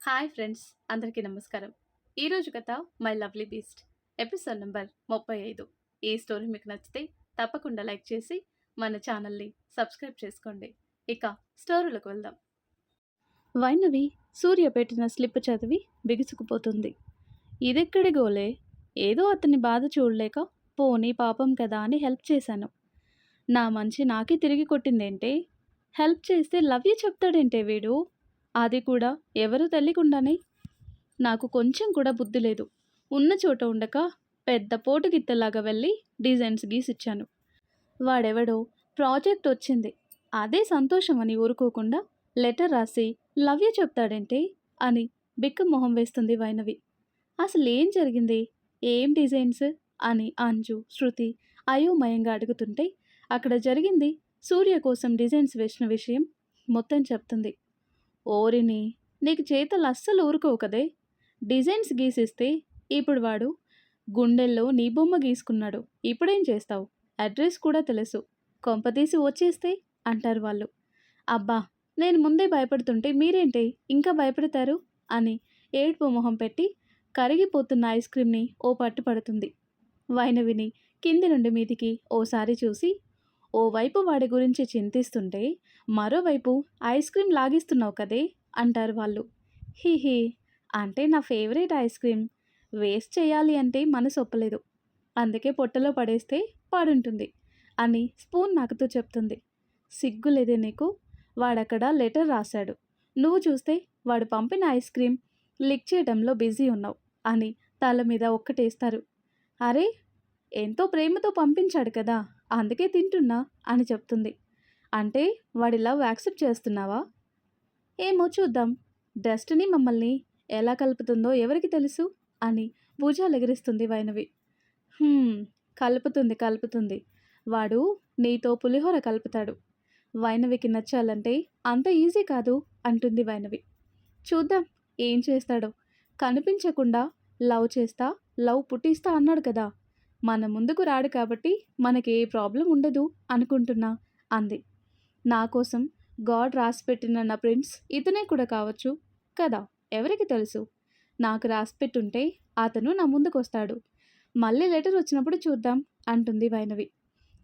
Hi friends, అందరికీ నమస్కారం. ఈరోజు కథ my lovely beast episode number 35. ఈ స్టోరీ మీకు నచ్చితే తప్పకుండా లైక్ చేసి మన ఛానల్ని సబ్స్క్రైబ్ చేసుకోండి. ఇక స్టోరీలోకి వెళ్దాం. వైష్ణవి సూర్య పెట్టిన స్లిప్ చదివి బిగుసుకుపోతుంది. ఇదెక్కడి గోలే, ఏదో అతని బాధ చూడలేక పోనీ పాపం కదా అని హెల్ప్ చేశాను. నా మంచి నాకే తిరిగి కొట్టిందేంటే, హెల్ప్ చేస్తే లవ్ యూ చెప్తాడేంటే వీడు, అది కూడా ఎవరు తెలియకుండానే. నాకు కొంచెం కూడా బుద్ధి లేదు. ఉన్న చోట ఉండక పెద్ద పోటుగిత్తలాగా వెళ్ళి డిజైన్స్ గీసిచ్చాను. వాడెవడో ప్రాజెక్ట్ వచ్చింది, అదే సంతోషం అని ఊరుకోకుండా లెటర్ రాసి లవ్ యూ చెప్తాడేంటి అని బిక్క మొహం వేస్తుంది వైనవి. అసలు ఏం జరిగింది, ఏం డిజైన్స్ అని అంజు శృతి అయోమయంగా అడుగుతుంటే అక్కడ జరిగింది సూర్య కోసం డిజైన్స్ వేసిన విషయం మొత్తం చెప్తుంది. ఓరిని, నీకు చేతలు అస్సలు ఊరుకోవు కదే. డిజైన్స్ గీసిస్తే ఇప్పుడు వాడు గుండెల్లో నీ బొమ్మ గీసుకున్నాడు, ఇప్పుడేం చేస్తావు? అడ్రస్ కూడా తెలుసు, కొంపతీసి వచ్చేస్తే అంటారు వాళ్ళు. అబ్బా, నేను ముందే భయపడుతుంటే మీరేంటి ఇంకా భయపడతారు అని ఏడ్పు మొహం పెట్టి కరిగిపోతున్న ఐస్ క్రీమ్ని ఓ పట్టు పడుతుంది. వైనవిని కింది నుండి మీదికి ఓసారి చూసి, ఓవైపు వాడి గురించి చింతిస్తుంటే మరోవైపు ఐస్ క్రీమ్ లాగిస్తున్నావు కదే అంటారు వాళ్ళు. హీహీ, అంటే నా ఫేవరెట్ ఐస్ క్రీమ్ వేస్ట్ చేయాలి అంటే మనసు ఒప్పలేదు, అందుకే పొట్టలో పడేస్తే పాడుంటుంది అని స్పూన్ నాకుతూ చెప్తుంది. సిగ్గులేదే నీకు? వాడక్కడ లెటర్ రాశాడు, నువ్వు చూస్తే వాడు పంపిన ఐస్ క్రీమ్ లిక్ చేయడంలో బిజీ ఉన్నావు అని తల మీద ఒక్కటేస్తారు. అరే, ఎంతో ప్రేమతో పంపించాడు కదా, అందుకే తింటున్నా అని చెప్తుంది. అంటే వాడి లవ్ యాక్సెప్ట్ చేస్తున్నావా? ఏమో చూద్దాం, డెస్టినీ మమ్మల్ని ఎలా కలుపుతుందో ఎవరికి తెలుసు అని భుజాలు ఎగిరిస్తుంది వైనవి. కలుపుతుంది కలుపుతుంది, వాడు నీతో పులిహోర కలుపుతాడు. వైనవికి నచ్చాలంటే అంత ఈజీ కాదు అంటుంది వైనవి. చూద్దాం ఏం చేస్తాడో. కనిపించకుండా లవ్ చేస్తా, లవ్ పుట్టిస్తా అన్నాడు కదా, మన ముందుకు రాడు కాబట్టి మనకి ఏ ప్రాబ్లం ఉండదు అనుకుంటున్నా అంది. నా కోసం గాడ్ రాసిపెట్టిన నా ప్రిన్స్ ఇతనే కూడా కావచ్చు కదా, ఎవరికి తెలుసు? నాకు రాసిపెట్టుంటే అతను నా ముందుకు వస్తాడు. మళ్ళీ లెటర్ వచ్చినప్పుడు చూద్దాం అంటుంది వైనవి.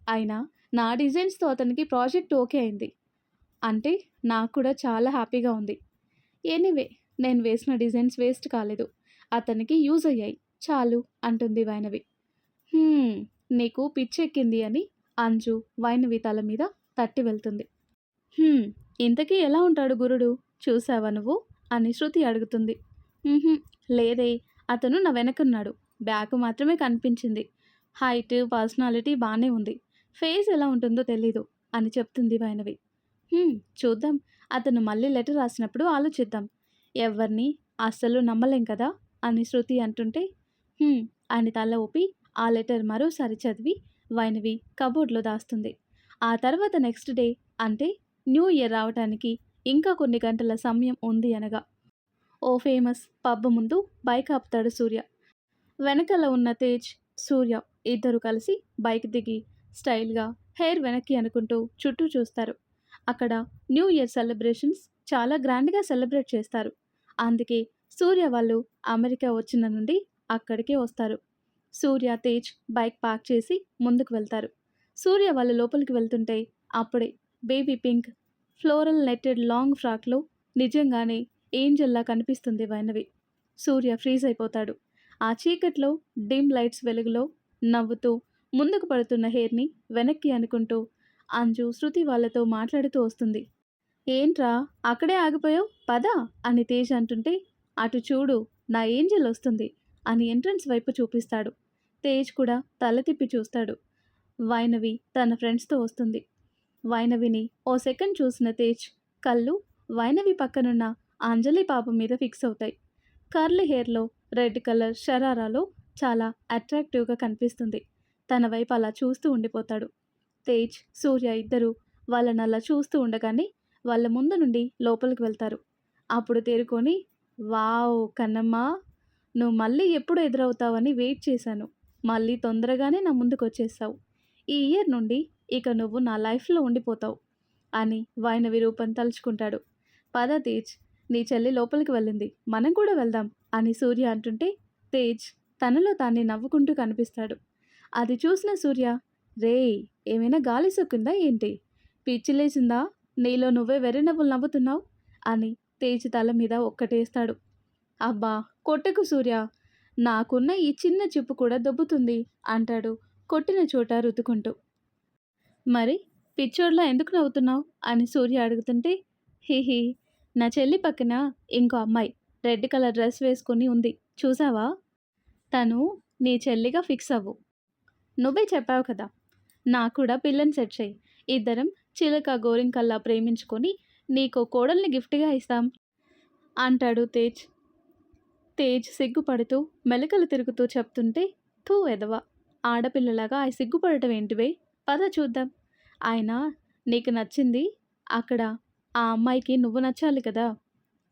అయినా నా డిజైన్స్తో అతనికి ప్రాజెక్ట్ ఓకే అయింది అంటే నాకు కూడా చాలా హ్యాపీగా ఉంది. ఎనీవే, నేను వేసిన డిజైన్స్ వేస్ట్ కాలేదు, అతనికి యూజ్ అయ్యాయి చాలు అంటుంది వైనవి. నీకు పిచ్చెక్కింది అని అంజు వైనవి తల మీద తట్టి వెళ్తుంది. ఇంతకీ ఎలా ఉంటాడు గురుడు, చూసావా నువ్వు అని శృతి అడుగుతుంది. లేదే, అతను నా వెనకున్నాడు, బ్యాక్ మాత్రమే కనిపించింది. హైట్ పర్సనాలిటీ బాగానే ఉంది, ఫేస్ ఎలా ఉంటుందో తెలీదు అని చెప్తుంది వైనవి. చూద్దాం, అతను మళ్ళీ లెటర్ రాసినప్పుడు ఆలోచిద్దాం, ఎవరిని అస్సలు నమ్మలేం కదా అని శృతి అంటుంటే అని తల ఊపి ఆ లెటర్ మరోసారి చదివి వైనవి కబోర్డ్లో దాస్తుంది. ఆ తర్వాత నెక్స్ట్ డే, అంటే న్యూ ఇయర్ రావటానికి ఇంకా కొన్ని గంటల సమయం ఉంది అనగా ఓ ఫేమస్ పబ్ ముందు బైక్ ఆపుతాడు సూర్య. వెనకాల ఉన్న తేజ్, సూర్య ఇద్దరు కలిసి బైక్ దిగి స్టైల్గా హెయిర్ వెనక్కి అనుకుంటూ చుట్టూ చూస్తారు. అక్కడ న్యూ ఇయర్ సెలబ్రేషన్స్ చాలా గ్రాండ్గా సెలబ్రేట్ చేస్తారు. అందుకే సూర్య వాళ్ళు అమెరికా వచ్చిన నుండి అక్కడికే వస్తారు. సూర్య తేజ్ బైక్ పార్క్ చేసి ముందుకు వెళ్తారు. సూర్య వాళ్ళు లోపలికి వెళ్తుంటే అప్పుడే baby pink floral netted long ఫ్రాక్లో నిజంగానే ఏంజల్లా కనిపిస్తుంది వైనవి. సూర్య ఫ్రీజ్ అయిపోతాడు. ఆ చీకట్లో డిమ్ లైట్స్ వెలుగులో నవ్వుతూ ముందుకు పడుతున్న హెయిర్ని వెనక్కి అనుకుంటూ అంజు శృతి వాళ్ళతో మాట్లాడుతూ వస్తుంది. ఏంట్రా అక్కడే ఆగిపోయావు, పదా అని తేజ్ అంటుంటే అటు చూడు, నా ఏంజల్ వస్తుంది అని ఎంట్రన్స్ వైపు చూపిస్తాడు. తేజ్ కూడా తల తిప్పి చూస్తాడు. వైనవి తన ఫ్రెండ్స్తో వస్తుంది. వైనవిని ఓ సెకండ్ చూసిన తేజ్ కళ్ళు వైనవి పక్కనున్న అంజలి పాప మీద ఫిక్స్ అవుతాయి. కర్లీ హెయిర్లో రెడ్ కలర్ షరారాలో చాలా అట్రాక్టివ్గా కనిపిస్తుంది. తన వైపు అలా చూస్తూ ఉండిపోతాడు. తేజ్ సూర్య ఇద్దరు వాళ్ళని అలా చూస్తూ ఉండగానే వాళ్ళ ముందు నుండి లోపలికి వెళ్తారు. అప్పుడు తేరుకొని, వావ్ కన్నమ్మా, నువ్వు మళ్ళీ ఎప్పుడు ఎదురవుతావని వెయిట్ చేశాను, మళ్ళీ తొందరగానే నా ముందుకు వచ్చేసావు, ఈ ఇయర్ నుండి ఇక నువ్వు నా లైఫ్లో ఉండిపోతావు అని వైనవి రూపం తలుచుకుంటాడు. పద తేజ్, నీ చెల్లి లోపలికి వెళ్ళింది, మనం కూడా వెళ్దాం అని సూర్య అంటుంటే తేజ్ తనలో తానే నవ్వుకుంటూ కనిపిస్తాడు. అది చూసిన సూర్య, రేయ్, ఏమైనా గాలి సోకిందా ఏంటి? పిచ్చి లేచిందా? నీలో నువ్వే వెర్రి నవ్వులు నవ్వుతున్నావు అని తేజ్ తల మీద ఒక్కటేస్తాడు. అబ్బా, కొట్టకు సూర్య, నాకున్న ఈ చిన్న చిప్పు కూడా దొబ్బుతుంది అంటాడు కొట్టిన చోట రుద్దుకుంటూ. మరి పిచ్చోడ్లా ఎందుకు నవ్వుతున్నావు అని సూర్య అడుగుతుంటే, హిహి, నా చెల్లి పక్కన ఇంకో అమ్మాయి రెడ్ కలర్ డ్రెస్ వేసుకుని ఉంది, చూసావా? తను నీ చెల్లిగా ఫిక్స్ అవ్వు. నువ్వే చెప్పావు కదా, నాకు కూడా పిల్లని సెట్ చేయి, ఇద్దరం చిలక గోరింకల్లా ప్రేమించుకొని నీకో కోడల్ని గిఫ్ట్గా ఇస్తాం అంటాడు తేజ్. తేజ్ సిగ్గుపడుతూ మెలికలు తిరుగుతూ చెప్తుంటే, థూ ఎదవ, ఆడపిల్లలాగా ఆ సిగ్గుపడటం ఏంటివే, పద చూద్దాం. ఆయన నీకు నచ్చింది అక్కడ ఆ అమ్మాయికి నువ్వు నచ్చాలి కదా.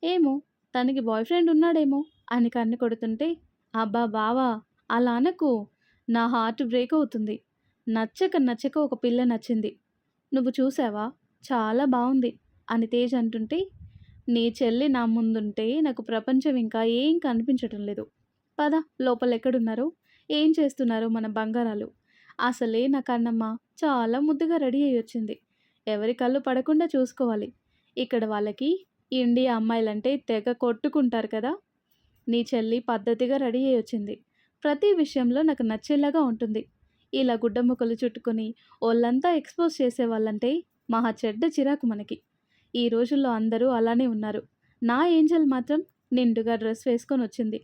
ఏమో, తనకి బాయ్ ఫ్రెండ్ ఉన్నాడేమో అని కన్ను కొడుతుంటే, అబ్బా బావా, అలా అనకు, నా హార్ట్ బ్రేక్ అవుతుంది. నచ్చక నచ్చక ఒక పిల్ల నచ్చింది, నువ్వు చూసావా, చాలా బాగుంది అని తేజ్ అంటుంటే, నీ చెల్లి నా ముందుంటే నాకు ప్రపంచం ఇంకా ఏం కనిపించటం లేదు. పద, లోపల ఎక్కడున్నారో ఏం చేస్తున్నారో మన బంగారాలు. అసలే నా కన్నమ్మ చాలా ముద్దుగా రెడీ అయ్యి వచ్చింది, ఎవరి కళ్ళు పడకుండా చూసుకోవాలి. ఇక్కడ వాళ్ళకి ఇండియా అమ్మాయిలంటే తెగ కొట్టుకుంటారు కదా. నీ చెల్లి పద్ధతిగా రెడీ అయ్యి వచ్చింది, ప్రతి విషయంలో నాకు నచ్చేలాగా ఉంటుంది. ఇలా గుడ్డముక్కలు చుట్టుకొని ఒళ్ళంతా ఎక్స్పోజ్ చేసేవాళ్ళంటే మహా చెడ్డ చిరాకు మనకి. ఈ రోజుల్లో అందరూ అలానే ఉన్నారు. నా ఏంజల్ మాత్రం నిండుగా డ్రెస్ వేసుకొని వచ్చింది,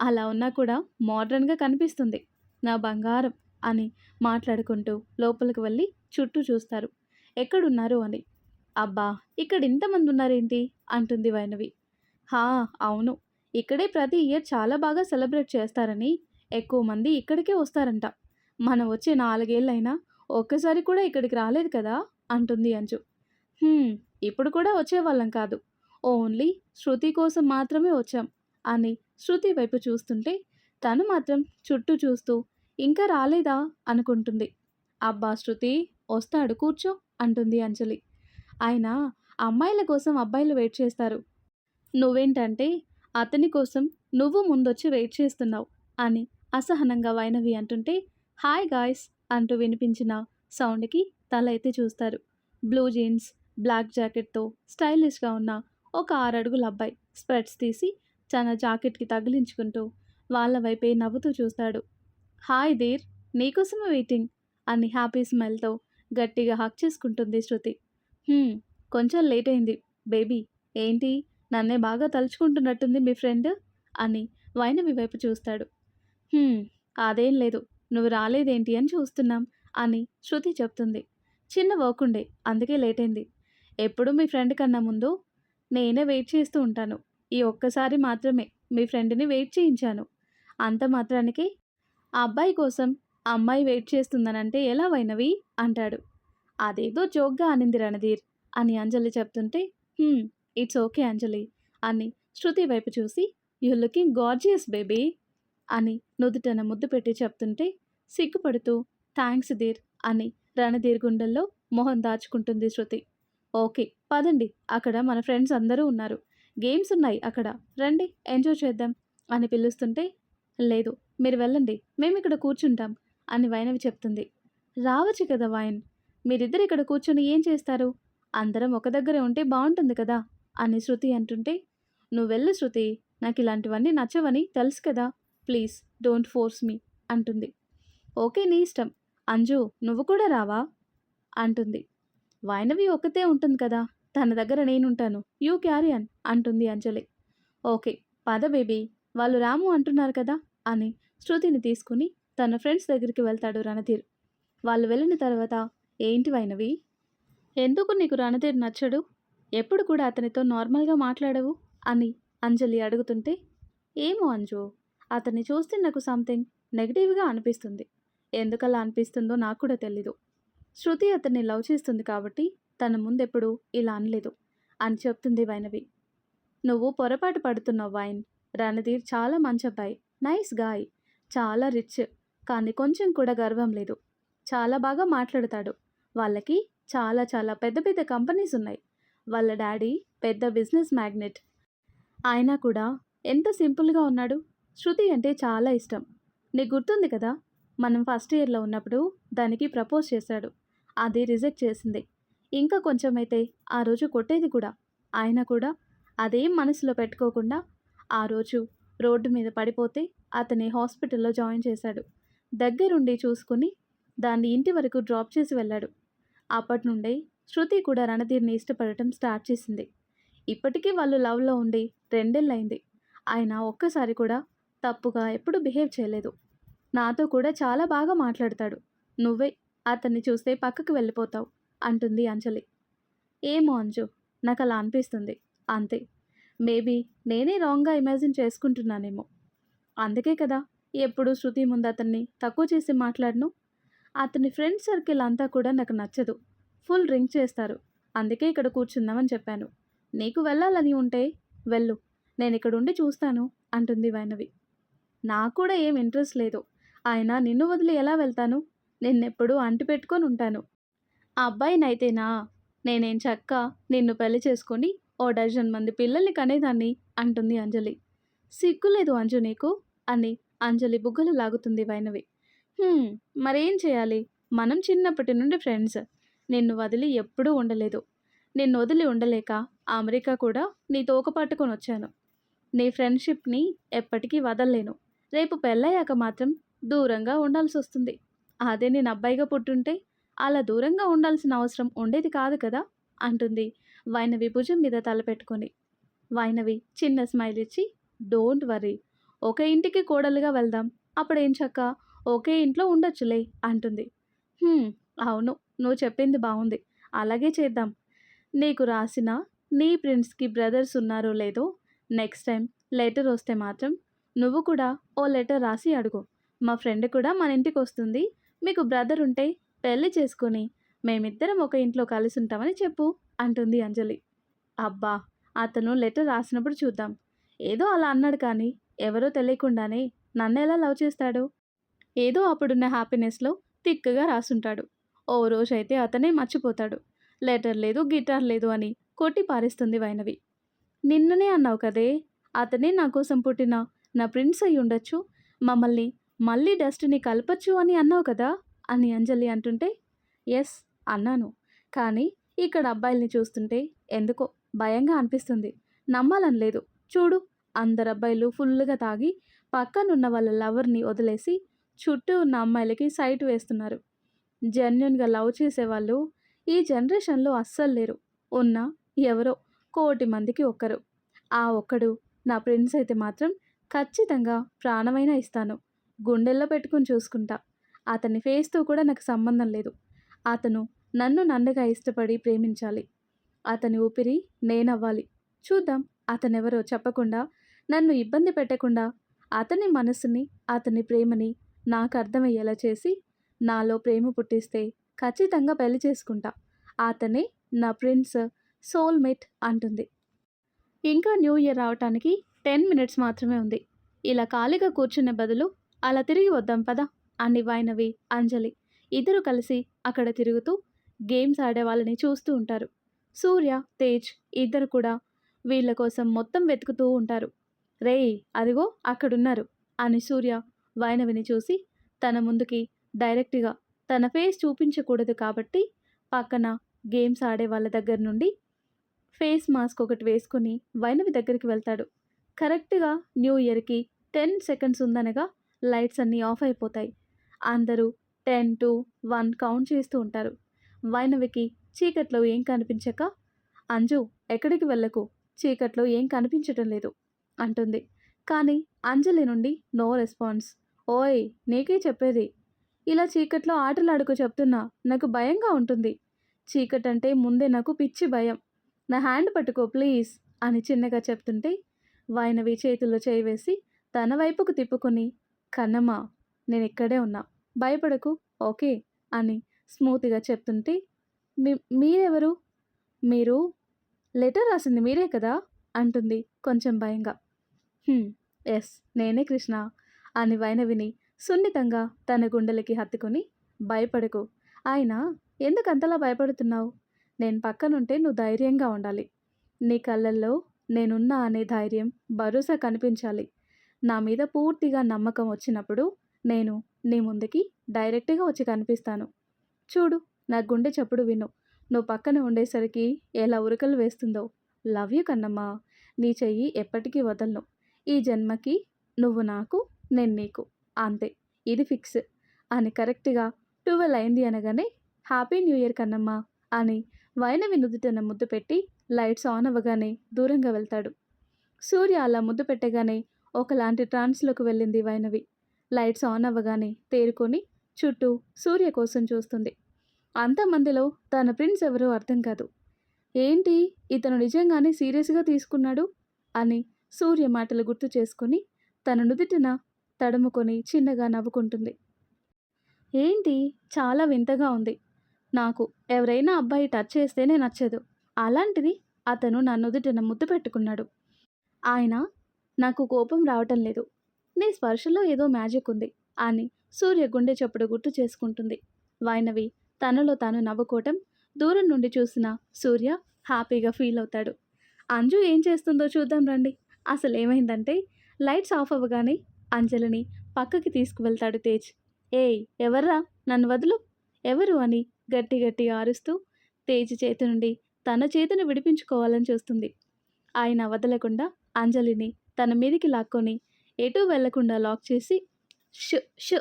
అలా ఉన్నా కూడా మోడ్రన్గా కనిపిస్తుంది, నా బంగారం అని మాట్లాడుకుంటూ లోపలికి వెళ్ళి చుట్టూ చూస్తారు ఎక్కడున్నారు అని. అబ్బా, ఇక్కడ ఇంతమంది ఉన్నారేంటి అంటుంది వైనవి. హా, అవును, ఇక్కడే ప్రతి ఇయర్ చాలా బాగా సెలబ్రేట్ చేస్తారని ఎక్కువ మంది ఇక్కడికే వస్తారంట. మనం వచ్చే 4 ఏళ్ళైనా ఒక్కసారి కూడా ఇక్కడికి రాలేదు కదా అంటుంది అంజు. ఇప్పుడు కూడా వచ్చేవాళ్ళం కాదు, ఓన్లీ శృతి కోసం మాత్రమే వచ్చాం అని శృతి వైపు చూస్తుంటే తను మాత్రం చుట్టూ చూస్తూ ఇంకా రాలేదా అనుకుంటుంది. అబ్బా శృతి, వస్తాడు కూర్చో అంటుంది అంజలి. ఆయన అమ్మాయిల కోసం అబ్బాయిలు వెయిట్ చేస్తారు, నువ్వేంటంటే అతని కోసం నువ్వు ముందొచ్చి వెయిట్ చేస్తున్నావు అని అసహనంగా వైనవి అంటుంటే, హాయ్ గాయ్స్ అంటూ వినిపించిన సౌండ్కి తల ఎత్తి చూస్తారు. బ్లూ జీన్స్, బ్లాక్ జాకెట్తో స్టైలిష్గా ఉన్న ఒక 6 అడుగుల అబ్బాయి స్పెట్స్ తీసి తన జాకెట్కి తగిలించుకుంటూ వాళ్ళ వైపే నవ్వుతూ చూస్తాడు. హాయ్ దేర్, నీకోసమే వెయిటింగ్ అని హ్యాపీ స్మైల్తో గట్టిగా హక్ చేసుకుంటుంది శృతి. కొంచెం లేట్ అయింది బేబీ, ఏంటి నన్నే బాగా తలుచుకుంటున్నట్టుంది మీ ఫ్రెండ్ అని వైనవి వైపు చూస్తాడు. అదేం లేదు, నువ్వు రాలేదేంటి అని చూస్తున్నాం అని శృతి చెప్తుంది. చిన్న వర్క్ ఉండే, అందుకే లేట్ అయింది. ఎప్పుడు మీ ఫ్రెండ్ కన్నా ముందు నేనే వెయిట్ చేస్తూ ఉంటాను, ఈ ఒక్కసారి మాత్రమే మీ ఫ్రెండ్ని వెయిట్ చేయించాను. అంత మాత్రానికి ఆ అబ్బాయి కోసం అమ్మాయి వెయిట్ చేస్తుందనంటే ఎలా వైనవి అంటాడు. అదేదో జోక్గా అనింది రణధీర్ అని అంజలి చెప్తుంటే, ఇట్స్ ఓకే అంజలి అని శృతి వైపు చూసి, యూ లుకింగ్ గార్జియస్ బేబీ అని నుదుటన ముద్దు పెట్టి చెప్తుంటే సిగ్గుపడుతూ థ్యాంక్స్ దీర్ అని రణధీర్ గుండెల్లో మొహం దాచుకుంటుంది శృతి. ఓకే పదండి, అక్కడ మన ఫ్రెండ్స్ అందరూ ఉన్నారు, గేమ్స్ ఉన్నాయి అక్కడ, రండి ఎంజాయ్ చేద్దాం అని పిలుస్తుంటే, లేదు మీరు వెళ్ళండి, మేము ఇక్కడ కూర్చుంటాం అని వైనవి చెప్తుంది. రావచ్చు కదా వైన్, మీరిద్దరు ఇక్కడ కూర్చొని ఏం చేస్తారు, అందరం ఒక దగ్గరే ఉంటే బాగుంటుంది కదా అని శృతి అంటుంటే, నువ్వు వెళ్ళు శృతి, నాకు ఇలాంటివన్నీ నచ్చవని తెలుసు కదా, ప్లీజ్ డోంట్ ఫోర్స్ మీ అంటుంది. ఓకే నీ ఇష్టం, అంజు నువ్వు కూడా రావా అంటుంది. వైనవి ఒక్కతే ఉంటుంది కదా, తన దగ్గర నేనుంటాను, యూ క్యారీ అన్ అంటుంది అంజలి. ఓకే పద బేబీ, వాళ్ళు రాము అంటున్నారు కదా అని శృతిని తీసుకుని తన ఫ్రెండ్స్ దగ్గరికి వెళ్తాడు రణధీర్. వాళ్ళు వెళ్ళిన తర్వాత, ఏంటి వైనవి, ఎందుకు నీకు రణధీర్ నచ్చడు, ఎప్పుడు కూడా అతనితో నార్మల్గా మాట్లాడవు అని అంజలి అడుగుతుంటే, ఏమో అంజు, అతన్ని చూస్తే నాకు సంథింగ్ నెగిటివ్గా అనిపిస్తుంది, ఎందుకలా అనిపిస్తుందో నాకు కూడా తెలీదు. శృతి అతన్ని లవ్ చేస్తుంది కాబట్టి తన ముందెప్పుడు ఇలా అనలేదు అని చెప్తుంది వైనవి. నువ్వు పొరపాటు పడుతున్నావు వైన్, రణధీర్ చాలా మంచి అబ్బాయి, నైస్ గాయ్, చాలా రిచ్, కానీ కొంచెం కూడా గర్వం లేదు, చాలా బాగా మాట్లాడతాడు, వాళ్ళకి చాలా చాలా పెద్ద పెద్ద కంపెనీస్ ఉన్నాయి, వాళ్ళ డాడీ పెద్ద బిజినెస్ మ్యాగ్నెట్, ఆయన కూడా ఎంత సింపుల్‌గా ఉన్నాడు. శృతి అంటే చాలా ఇష్టం. నీకు గుర్తుంది కదా! మనం ఫస్ట్ ఇయర్‌లో ఉన్నప్పుడు దానికి ప్రపోజ్ చేశాడు. అది రిజెక్ట్ చేసింది. ఇంకా కొంచెమైతే ఆ రోజు కొట్టేది కూడా. ఆయన కూడా అదేం మనసులో పెట్టుకోకుండా ఆ రోజు రోడ్డు మీద పడిపోతే అతన్ని హాస్పిటల్‌లో జాయిన్ చేశాడు. దగ్గరుండి చూసుకొని దాన్ని ఇంటి వరకు డ్రాప్ చేసి వెళ్ళాడు. అప్పటినుండే శృతి కూడా రణధీర్‌ని ఇష్టపడటం స్టార్ట్ చేసింది. ఇప్పటికీ వాళ్ళు లవ్‌లో ఉండి 2 ఏళ్లయింది. ఆయన ఒక్కసారి కూడా తప్పుగా ఎప్పుడు బిహేవ్ చేయలేదు. నాతో కూడా చాలా బాగా మాట్లాడతాడు. నువ్వే అతన్ని చూస్తే పక్కకు వెళ్ళిపోతావు అంటుంది అంజలి. ఏమో అంజు, నాకలా అనిపిస్తుంది. అంతే. మేబీ నేనే రాంగ్‌గా ఇమాజిన్ చేసుకుంటున్నానేమో. అందుకే కదా ఎప్పుడూ శృతి ముందు అతన్ని తక్కువ చేసి మాట్లాడను. అతని ఫ్రెండ్ సర్కిల్ అంతా కూడా నాకు నచ్చదు. ఫుల్ డ్రింక్ చేస్తారు. అందుకే ఇక్కడ కూర్చుందామని చెప్పాను. నీకు వెళ్ళాలని ఉంటే వెళ్ళు. నేనిక్కడుండి చూస్తాను అంటుంది వైనవి. నాకు కూడా ఏం ఇంట్రెస్ట్ లేదు. అయినా నిన్ను వదిలి ఎలా వెళ్తాను? నిన్నెప్పుడూ అంటిపెట్టుకొని ఉంటాను. ఆ అబ్బాయినైతేనా నేనేం చక్కా నిన్ను పెళ్లి చేసుకొని ఓ డజన్ మంది పిల్లల్ని కనేదాన్ని అంటుంది అంజలి. సిగ్గులేదు అంజు నీకు అని అంజలి బుగ్గలు లాగుతుంది వైనవి. "హ్మ్. మరేం చేయాలి? మనం చిన్నప్పటి నుండి ఫ్రెండ్స్. నిన్ను వదిలి ఎప్పుడూ ఉండలేదు. నిన్ను వదిలి ఉండలేక అమెరికా కూడా నీ తోక పట్టుకొనొచ్చాను. నీ ఫ్రెండ్‌షిప్‌ని ఎప్పటికీ వదల్లేను. రేపు పెళ్ళయ్యాక మాత్రం దూరంగా ఉండాల్సొస్తుంది. అదే నేను అబ్బాయిగా పుట్టుంటే అలా దూరంగా ఉండాల్సిన అవసరం ఉండేది కాదు కదా!" అంటుంది వైనవి భుజం మీద తల పెట్టుకొని. వైనవి చిన్న స్మైల్ ఇచ్చి, "డోంట్ వర్రీ. ఒక ఇంటికి కోడలుగా వెళ్దాం. అప్పుడెంచక్కా ఒకే ఇంట్లో ఉండొచ్చులే" అంటుంది. "హ్మ్. అవును. నువ్వు చెప్పింది బావుంది. అలాగే చేద్దాం. నీకు రాసిన నీ ఫ్రెండ్స్‌కి బ్రదర్స్ ఉన్నారో లేదో నెక్స్ట్ టైమ్ లెటర్ వస్తే మాత్రం నువ్వు కూడా ఓ లెటర్ రాసి అడుగు. మా ఫ్రెండ్ కూడా మన ఇంటికొస్తుంది. మీకు బ్రదర్ ఉంటే పెళ్లి చేసుకొని మేమిద్దరం ఒక ఇంట్లో కలిసుంటామని చెప్పు" అంటుంది అంజలి. అబ్బా! అతను లెటర్ రాసినప్పుడు చూద్దాం. ఏదో అలా అన్నాడు కానీ ఎవరో తెలియకుండానే నన్నెలా లవ్ చేస్తాడు? ఏదో అప్పుడున్న హ్యాపీనెస్‌లో తిక్కగా రాసుంటాడు. ఓ రోజైతే అతనే మర్చిపోతాడు. లెటర్ లేదు, గిటార్ లేదు అని కొట్టి పారేస్తుంది వైనవి. నిన్ననే అన్నావు కదే! అతనే నా కోసం పుట్టిన నా ప్రిన్స్ అయ్యుండొచ్చు. మమ్మల్ని మళ్ళీ డెస్టినీ కలపొచ్చు అని అన్నావు కదా! అని అంజలి అంటుంటే, యెస్ అన్నాను. కానీ ఇక్కడ అబ్బాయిల్ని చూస్తుంటే ఎందుకో భయంగా అనిపిస్తుంది. నమ్మాలని లేదు. చూడు, అందరబ్బాయిలు ఫుల్లుగా తాగి పక్కనున్న వాళ్ళ లవర్‌ని వదిలేసి చుట్టూ ఉన్న అమ్మాయిలకి సైట్ వేస్తున్నారు. జెన్యూన్‌గా లవ్ చేసేవాళ్ళు ఈ జనరేషన్‌లో అస్సలు లేరు. ఉన్నా ఎవరో కోటి మందికి ఒక్కరు. ఆ ఒక్కడు నా ప్రిన్స్ అయితే మాత్రం ఖచ్చితంగా ప్రాణమైనా ఇస్తాను. గుండెల్లో పెట్టుకొని చూసుకుంటా. అతని ఫేస్‌తో కూడా నాకు సంబంధం లేదు. అతను నన్ను నన్నుగా ఇష్టపడి ప్రేమించాలి. అతని ఊపిరి నేనవ్వాలి. చూద్దాం అతనెవరో చెప్పకుండా, నన్ను ఇబ్బంది పెట్టకుండా, అతని మనసుని, అతని ప్రేమని నాకు అర్థమయ్యేలా చేసి, నాలో ప్రేమ పుట్టిస్తే ఖచ్చితంగా పెళ్లి చేసుకుంటా. అతనే నా ప్రిన్స్, సోల్‌మేట్ అంటుంది. ఇంకా న్యూ ఇయర్ రావటానికి 10 మినిట్స్ మాత్రమే ఉంది. ఇలా ఖాళీగా కూర్చునే బదులు అలా తిరిగి వద్దాం పద అని వైనవి, అంజలి ఇద్దరు కలిసి అక్కడ తిరుగుతూ గేమ్స్ ఆడే వాళ్ళని చూస్తూ ఉంటారు. సూర్య, తేజ్ ఇద్దరు కూడా వీళ్ళ కోసం మొత్తం వెతుకుతూ ఉంటారు. రేయ్ అదిగో అక్కడున్నారు అని సూర్య వైనవిని చూసి తన ముందుకి డైరెక్ట్‌గా తన ఫేస్ చూపించకూడదు కాబట్టి పక్కన గేమ్స్ ఆడే వాళ్ళ దగ్గర నుండి ఫేస్ మాస్క్ ఒకటి వేసుకొని వైనవి దగ్గరికి వెళ్తాడు. కరెక్ట్‌గా న్యూ ఇయర్‌కి 10 సెకండ్స్ ఉందనగా లైట్స్ అన్నీ ఆఫ్ అయిపోతాయి. అందరూ 10, 2, 1 కౌంట్ చేస్తూ ఉంటారు. వైనవికి చీకట్లో ఏం కనిపించక, "అంజు ఎక్కడికి వెళ్ళకు. చీకట్లో ఏం కనిపించటం లేదు" అంటుంది. కానీ అంజలి నుండి నో రెస్పాన్స్. "ఓయ్! నీకే చెప్పేది. ఇలా చీకట్లో ఆటలాడుకో చెప్తున్నా. నాకు భయంగా ఉంటుంది. చీకటంటే ముందే నాకు పిచ్చి భయం. నా హ్యాండ్ పట్టుకో ప్లీజ్" అని చిన్నగా చెప్తుంటే వైనవి చేతుల్లో చేయి వేసి తన వైపుకు తిప్పుకొని, "కన్నమ్మా నేనిక్కడే ఉన్నా. భయపడకు ఓకే" అని స్మూత్‌గా చెప్తుంటే, "మీ మీరెవరు? మీరు లెటర్ రాసింది మీరే కదా!" అంటుంది కొంచెం భయంగా. "హ్మ్. యెస్. నేనే కృష్ణ" అని వైనవిని సున్నితంగా తన గుండెలకి హత్తుకొని, "భయపడకు. అయినా ఎందుకంతలా భయపడుతున్నావు? నేను పక్కనుంటే నువ్వు ధైర్యంగా ఉండాలి. నీ కళ్ళల్లో నేనున్నా అనే ధైర్యం, భరోసా కనిపించాలి. నా మీద పూర్తిగా నమ్మకం వచ్చినప్పుడు నేను నీ ముందుకి డైరెక్ట్‌గా వచ్చి కనిపిస్తాను. చూడు, నా గుండె చప్పుడు విను. నువ్వు పక్కన ఉండేసరికి ఎలా ఉరకలు వేస్తుందో. లవ్ యూ కన్నమ్మా. నీ చెయ్యి ఎప్పటికీ వదలను. ఈ జన్మకి నువ్వు నాకు, నేను నీకు. అంతే. ఇది ఫిక్స్ అని కరెక్ట్‌గా 12 అయింది అనగానే హ్యాపీ న్యూ ఇయర్ కన్నమ్మా అని వైనవి నుదుటిన ముద్దు పెట్టి లైట్స్ ఆన్ అవ్వగానే దూరంగా వెళ్తాడు. సూర్య అలా ముద్దు పెట్టగానే ఒకలాంటి ట్రాన్స్‌లోకి వెళ్ళింది వైనవి. లైట్స్ ఆన్ అవ్వగానే తేరుకొని చుట్టూ సూర్య కోసం చూస్తుంది. అంతమందిలో తన ప్రిన్స్ ఎవరో అర్థం కాదు. ఏంటి, ఇతను నిజంగానే సీరియస్‌గా తీసుకున్నాడు అని సూర్య మాటలు గుర్తు చేసుకొని తన నుదుటిన తడుముకొని చిన్నగా నవ్వుకుంటుంది. ఏంటి, చాలా వింతగా ఉంది. నాకు ఎవరైనా అబ్బాయి టచ్ చేస్తేనే నచ్చదు. అలాంటిది అతను నా నుదుటిన ముద్దు పెట్టుకున్నాడు. ఆయన నాకు కోపం రావటం లేదు. నీ స్పర్శలో ఏదో మ్యాజిక్ ఉంది అని సూర్య గుండె చప్పుడు గుర్తు చేసుకుంటుంది. వైనవి తనలో తాను నవ్వుకోవటం దూరం నుండి చూసిన సూర్య హ్యాపీగా ఫీల్ అవుతాడు. అంజు ఏం చేస్తుందో చూద్దాం రండి. అసలు ఏమైందంటే లైట్స్ ఆఫ్ అవ్వగానే అంజలిని పక్కకి తీసుకువెళ్తాడు తేజ్. ఏయ్ ఎవర్రా, నన్ను వదులు, ఎవరు అని గట్టి గట్టిగా అరుస్తూ తేజ్ చేతి నుండి తన చేతిని విడిపించుకోవాలని చూస్తుంది. ఆయన వదలకుండా అంజలిని తన మీదికి లాక్కొని ఎటూ వెళ్లకుండా లాక్ చేసి షు షు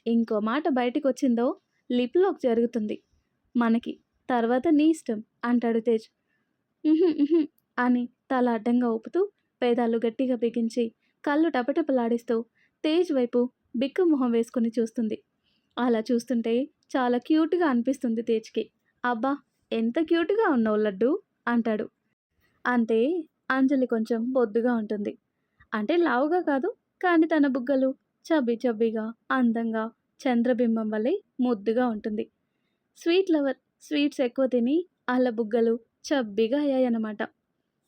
ఇంకో మాట బయటికొచ్చిందో లిప్ లాక్ జరుగుతుంది మనకి, తర్వాత నీ ఇష్టం అంటాడు తేజ్. "ఉహుం, ఉహుం" అని తల అడ్డంగా ఊపుతూ పేదాలు గట్టిగా బిగించి కళ్ళు టపటపలాడిస్తూ తేజ్ వైపు బిక్కు మొహం వేసుకుని చూస్తుంది. అలా చూస్తుంటే చాలా క్యూట్‌గా అనిపిస్తుంది తేజ్‌కి. "అబ్బా! ఎంత క్యూట్‌గా ఉన్నావు లడ్డు" అంటాడు. అంటే అంజలి కొంచెం బొద్దుగా ఉంటుంది. అంటే లావుగా కాదు, కానీ తన బుగ్గలు చబ్బీ చబ్బీగా, అందంగా, చంద్రబింబం వలె ముద్దుగా ఉంటుంది. స్వీట్ లవర్, స్వీట్స్ ఎక్కువ తిని ఆళ్ళ బుగ్గలు చబ్బీగా అయ్యాయన్నమాట.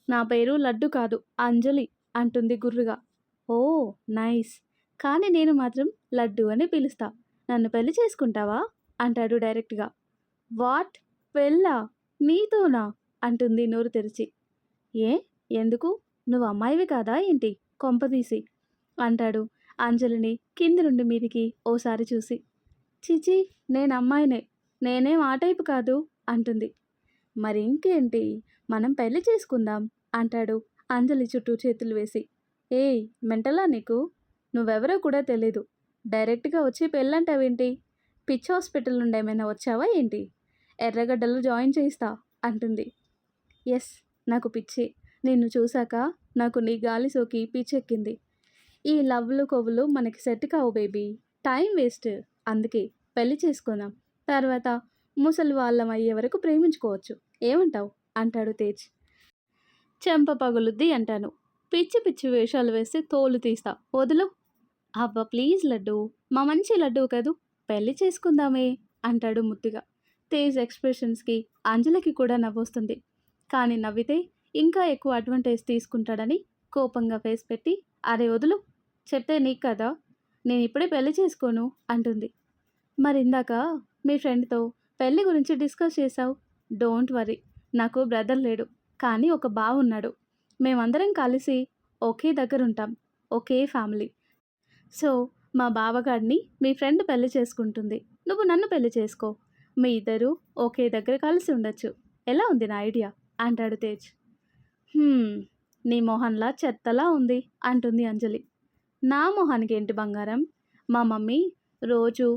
"నా పేరు లడ్డు కాదు, అంజలి" అంటుంది గుర్రుగా. "ఓహ్! నైస్. కానీ నేను మాత్రం లడ్డు అని పిలుస్తా. నన్ను పెళ్లి చేసుకుంటావా?" అంటాడు డైరెక్ట్‌గా. "వాట్? పెళ్ళా? నీతోనా?" అంటుంది నోరు తెరిచి. "ఏ? ఎందుకు? నువ్వు అమ్మాయివి కాదా ఏంటి కొంపదీసి?" అంటాడు అంజలిని కింది నుండి మీదికి ఓసారి చూసి. "చిచి, నేను అమ్మాయినే. నేనేం ఆ టైపు కాదు" అంటుంది. "మరి ఇంకేంటి, మనం పెళ్లి చేసుకుందాం" అంటాడు అంజలి చుట్టూ చేతులు వేసి. "ఏయ్ మెంటలా నీకు? నువ్వెవరో కూడా తెలీదు. డైరెక్ట్‌గా వచ్చి పెళ్ళంటావేంటి? పిచ్చి హాస్పిటల్ నుండి ఏమైనా వచ్చావా ఏంటి? ఎర్రగడ్డలు జాయిన్ చేయిస్తా" అంటుంది. "ఎస్, నాకు పిచ్చి. నిన్ను చూశాక నాకు నీ గాలి సోకి పిచ్చెక్కింది. ఈ లవ్‌లు కొవ్వులు మనకి సెట్ కావు బేబీ. Time waste. అందుకే పెళ్లి చేసుకుందాం. తర్వాత ముసలి వాళ్ళం అయ్యే వరకు ప్రేమించుకోవచ్చు. ఏమంటావు?" అంటాడు తేజ్. "చెంప పగులుద్ది అంటాను. పిచ్చి పిచ్చి వేషాలు వేస్తే తోలు తీస్తా. వదులు." "అబ్బా ప్లీజ్ లడ్డు, మా మంచి లడ్డు కదూ, పెళ్లి చేసుకుందామే" అంటాడు ముద్దుగా. తేజ్ ఎక్స్‌ప్రెషన్స్‌కి అంజలికి కూడా నవ్వొస్తుంది. కానీ నవ్వితే ఇంకా ఎక్కువ అడ్వాంటేజ్ తీసుకుంటాడని కోపంగా ఫేస్ పెట్టి, "అరే వదులు, చెప్తే నీకు కదా, నేనిప్పుడే పెళ్లి చేసుకోను" అంటుంది. "మరిందాక మీ ఫ్రెండ్‌తో పెళ్లి గురించి డిస్కస్ చేశావు. డోంట్ వర్రీ, నాకు బ్రదర్ లేడు, కానీ ఒక బావ ఉన్నాడు. మేమందరం కలిసి ఒకే దగ్గరుంటాం. ఒకే ఫ్యామిలీ. సో, మా బావగాడిని మీ ఫ్రెండ్ పెళ్లి చేసుకుంటుంది. నువ్వు నన్ను పెళ్లి చేసుకో. మీ ఇద్దరూ ఒకే దగ్గర కలిసి ఉండొచ్చు. ఎలా ఉంది నా ఐడియా?" అంటాడు తేజ్. నీ మొహంలా చెత్తలా ఉంది" అంటుంది అంజలి. "నా మొహానికి ఏంటి బంగారం? మా మమ్మీ రోజు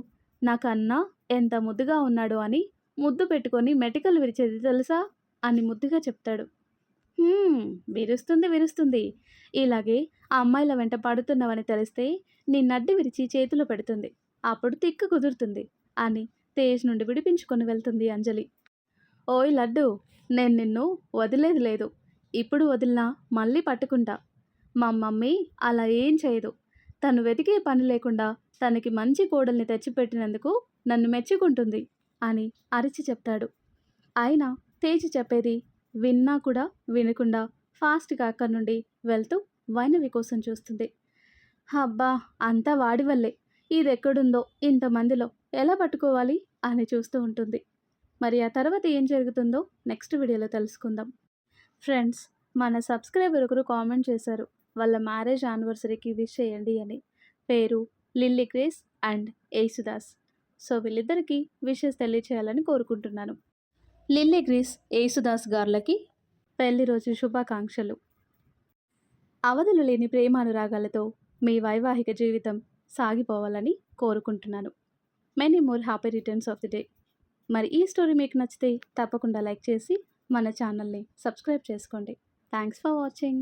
నాకన్నా ఎంత ముద్దుగా ఉన్నాడు అని ముద్దు పెట్టుకొని మెటికలు విరిచేది తెలుసా" అని ముద్దుగా చెప్తాడు. "హ్మ్. విరుస్తుంది, విరుస్తుంది. ఇలాగే ఆ అమ్మాయిల వెంట పడుతున్నావని తెలిస్తే నీ నడ్డి విరిచి చేతిలో పెడుతుంది. అప్పుడు తిక్కు కుదురుతుంది" అని తేజ్ నుండి విడిపించుకొని వెళ్తుంది అంజలి. "ఓయ్ లడ్డు, నేను నిన్ను వదిలేది లేదు. ఇప్పుడు వదిలినా మళ్ళీ పట్టుకుంటా. మా మమ్మీ అలా ఏం చేయదు. తను వెతికే పని లేకుండా తనకి మంచి కోడల్ని తెచ్చిపెట్టినందుకు నన్ను మెచ్చుకుంటుంది" అని అరిచి చెప్తాడు. అయినా తేజ్ చెప్పేది విన్నా కూడా వినకుండా ఫాస్ట్‌గా అక్కడి నుండి వెళ్తూ వైనవి కోసం చూస్తుంది. "అబ్బా! అంతా వాడి వల్లే. ఇదెక్కడుందో ఇంతమందిలో ఎలా పట్టుకోవాలి" అని చూస్తూ ఉంటుంది. మరి ఆ తర్వాత ఏం జరుగుతుందో నెక్స్ట్ వీడియోలో తెలుసుకుందాం. ఫ్రెండ్స్, మన సబ్స్క్రైబర్ ఒకరు కామెంట్ చేశారు. వాళ్ళ మ్యారేజ్ యానివర్సరీకి విష్ చేయండి అని. పేరు lily grace and Yesudas. So వీళ్ళిద్దరికీ విషెస్ తెలియచేయాలని కోరుకుంటున్నాను. లిల్లీ గ్రేస్, యేసుదాస్ గార్లకి పెళ్లి రోజు శుభాకాంక్షలు. అవధులు లేని ప్రేమానురాగాలతో మీ వైవాహిక జీవితం సాగిపోవాలని కోరుకుంటున్నాను. Many more happy returns of the day. మరి ఈ స్టోరీ మీకు నచ్చితే తప్పకుండా లైక్ చేసి మన ఛానల్ని సబ్స్క్రైబ్ చేసుకోండి. Thanks for watching.